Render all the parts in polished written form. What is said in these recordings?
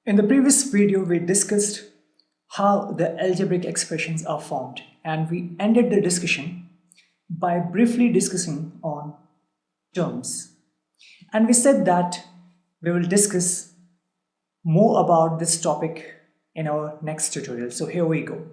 In the previous video, we discussed how the algebraic expressions are formed, and we ended the discussion by briefly discussing on terms. And we said that we will discuss more about this topic in our next tutorial. So here we go.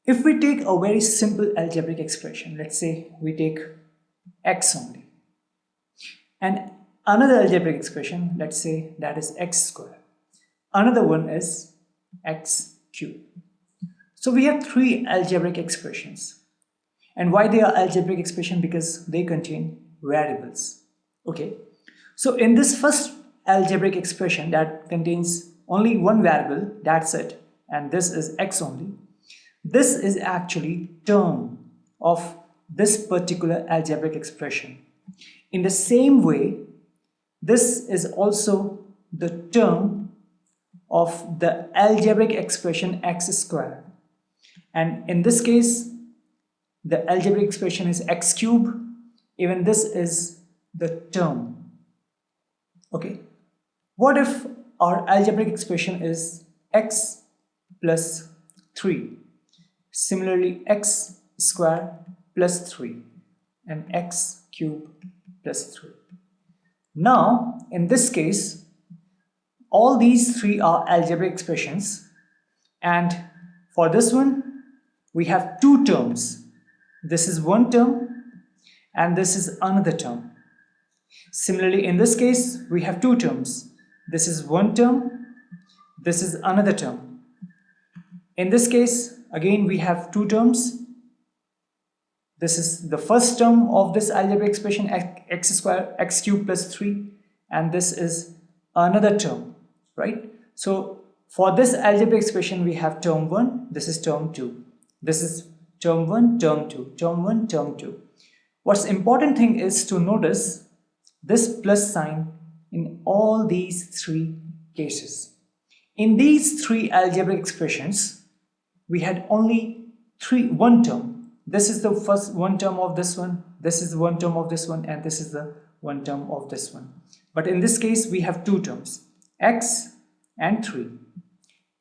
If we take a very simple algebraic expression, let's say we take x only, and another algebraic expression, let's say that is x squared. Another one is x cubed. So we have three algebraic expressions. And why they are algebraic expression? Because they contain variables. Okay. So in this first algebraic expression that contains only one variable, that's it, and this is x only. This is actually term of this particular algebraic expression. In the same way, this is also the term of the algebraic expression x squared. And in this case, the algebraic expression is x cubed. Even this is the term. Okay. What if our algebraic expression is x plus 3? Similarly, x squared plus 3 and x cubed plus 3. Now, in this case, all these three are algebraic expressions, and for this one, we have two terms. This is one term and this is another term. Similarly, in this case, we have two terms. This is one term, this is another term. In this case, again, we have two terms. This is the first term of this algebraic expression, x squared, x cubed plus 3, and this is another term, right? So for this algebraic expression, we have term 1, this is term 2. This is term 1, term 2, term 1, term 2. What's important thing is to notice this plus sign in all these three cases. In these three algebraic expressions, we had only one term. This is the first one term of this one, this is one term of this one, and this is the one term of this one. But in this case, we have two terms, x and 3,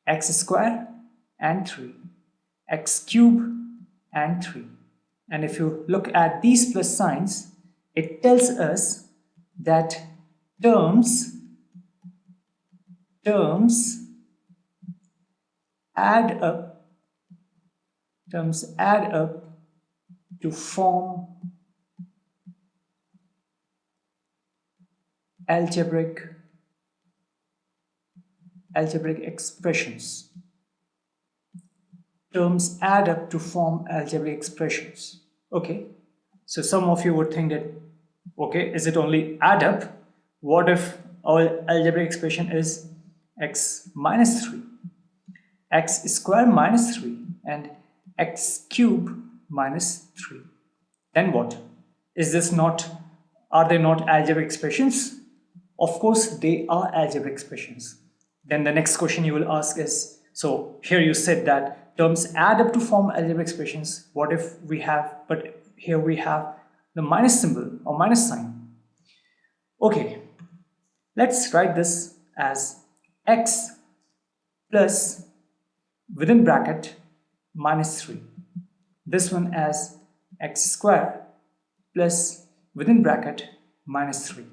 x squared and 3, x cubed and 3. And if you look at these plus signs, it tells us that terms add up to form algebraic expressions. Terms add up to form algebraic expressions. Okay, so some of you would think that, okay, is it only add up? What if our algebraic expression is x minus 3, x squared minus 3, and x cubed minus 3? Then what? Are they not algebraic expressions? Of course, they are algebraic expressions. Then the next question you will ask is, so here you said that terms add up to form algebraic expressions. What if we have, but here we have the minus symbol or minus sign. Okay, let's write this as x plus within bracket minus 3. This one as x squared plus within bracket minus 3.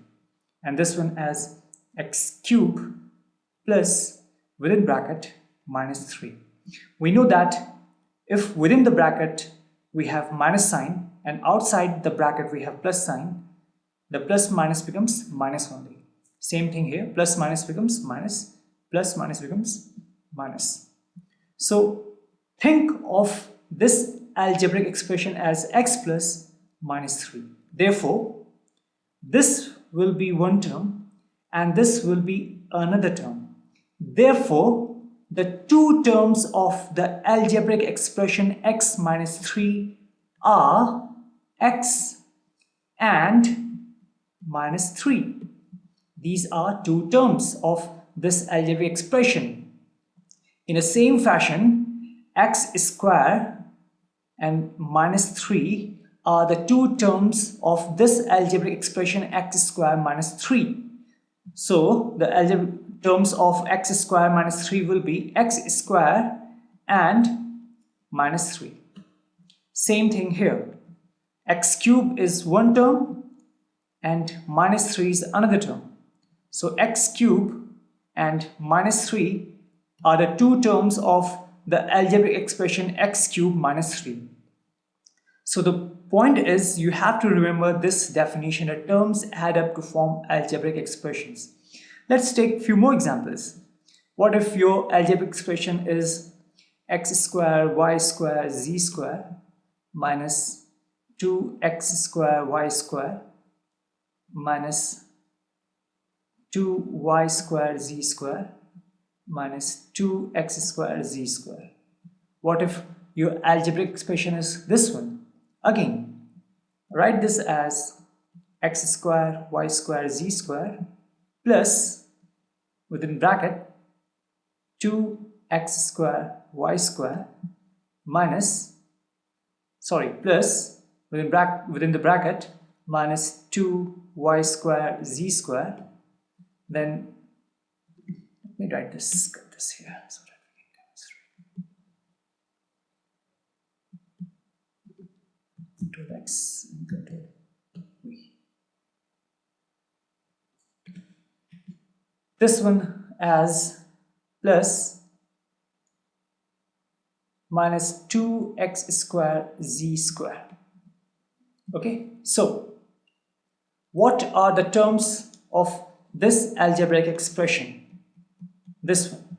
And this one as x cubed plus within bracket minus 3. We know that if within the bracket we have minus sign and outside the bracket we have plus sign, the plus minus becomes minus only. Same thing here, plus minus becomes minus, plus minus becomes minus. So think of this algebraic expression as x plus minus 3. Therefore, this will be one term and this will be another term. Therefore, the two terms of the algebraic expression x minus 3 are x and minus 3. These are two terms of this algebraic expression. In the same fashion, x squared and minus 3 are the two terms of this algebraic expression x squared minus 3. So the algebra terms of x square minus 3 will be x square and minus 3. Same thing here. X cube is one term and minus 3 is another term. So x cube and minus 3 are the two terms of the algebraic expression x cube minus 3. So the point is, you have to remember this definition that terms add up to form algebraic expressions. Let's take a few more examples. What if your algebraic expression is x square y square z square minus 2x square y square minus 2y square z square minus 2x square z square? What if your algebraic expression is this one? Again, write this as x square y square z square plus within bracket 2x square y square minus, plus within the bracket minus 2y square z square. Then let me write this, cut this here so that we can demonstrate. Control X and Control V. This one as plus minus 2x square z square. Okay, so what are the terms of this algebraic expression? This one.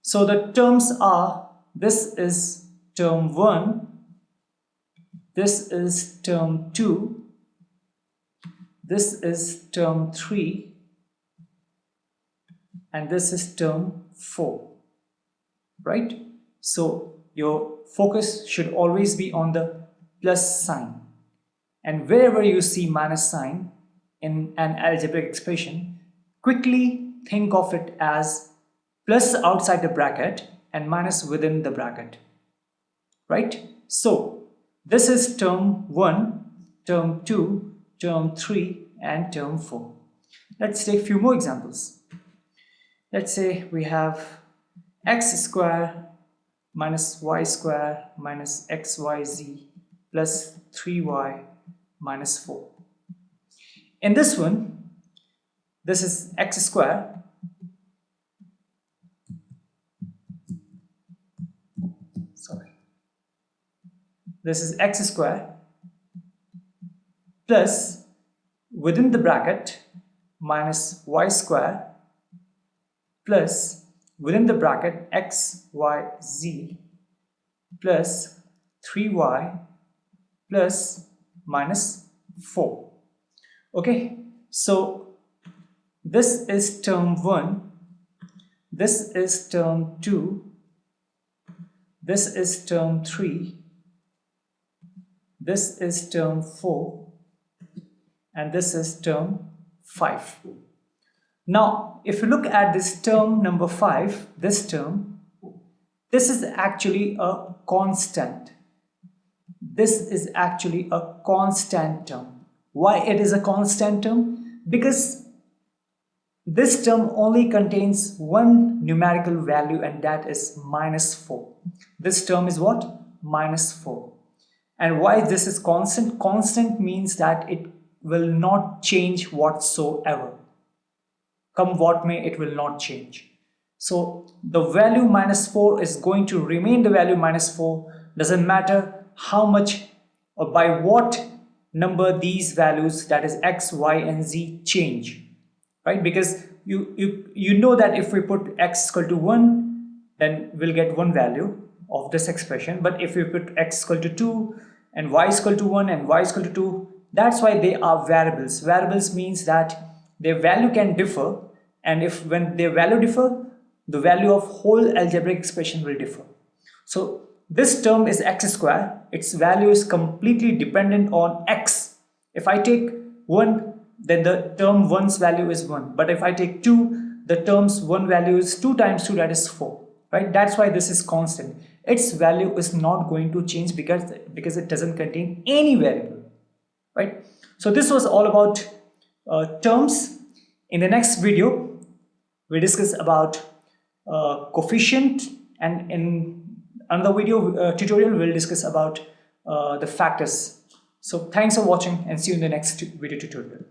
So the terms are, this is term 1, this is term 2, this is term 3, and this is term 4, right? So your focus should always be on the plus sign, and wherever you see minus sign in an algebraic expression, quickly think of it as plus outside the bracket and minus within the bracket, right? So this is term 1, term 2, term 3, and term 4. Let's take a few more examples. Let's say we have x square minus y square minus xyz plus 3y minus 4. In this one, this is x square this is x square plus within the bracket minus y square plus within the bracket xyz plus 3y plus minus 4. Okay, so this is term 1, this is term 2, this is term 3, this is term 4, and this is term 5. Now, if you look at this term number 5, this term, this is actually a constant. This is actually a constant term. Why it is a constant term? Because this term only contains one numerical value, and that is minus 4. This term is what? Minus 4. And why this is constant? Constant means that it will not change whatsoever. Come what may, it will not change. So the value minus 4 is going to remain the value minus 4. Doesn't matter how much or by what number these values, that is x, y, and z, change, right? Because you know that if we put x equal to 1, then we'll get one value of this expression. But if we put x equal to 2 and y is equal to 1 and y is equal to 2, that's why they are variables. Variables means that their value can differ, and if when their value differ, the value of whole algebraic expression will differ. So this term is x square. Its value is completely dependent on x. If I take 1, then the term 1's value is 1. But if I take 2, the term's 1 value is 2 times 2, that is 4. Right? That's why this is constant. Its value is not going to change because it doesn't contain any variable. Right? So this was all about terms. In the next video, we'll discuss about coefficient, and in another video tutorial, we'll discuss about the factors. So thanks for watching and see you in the next video tutorial.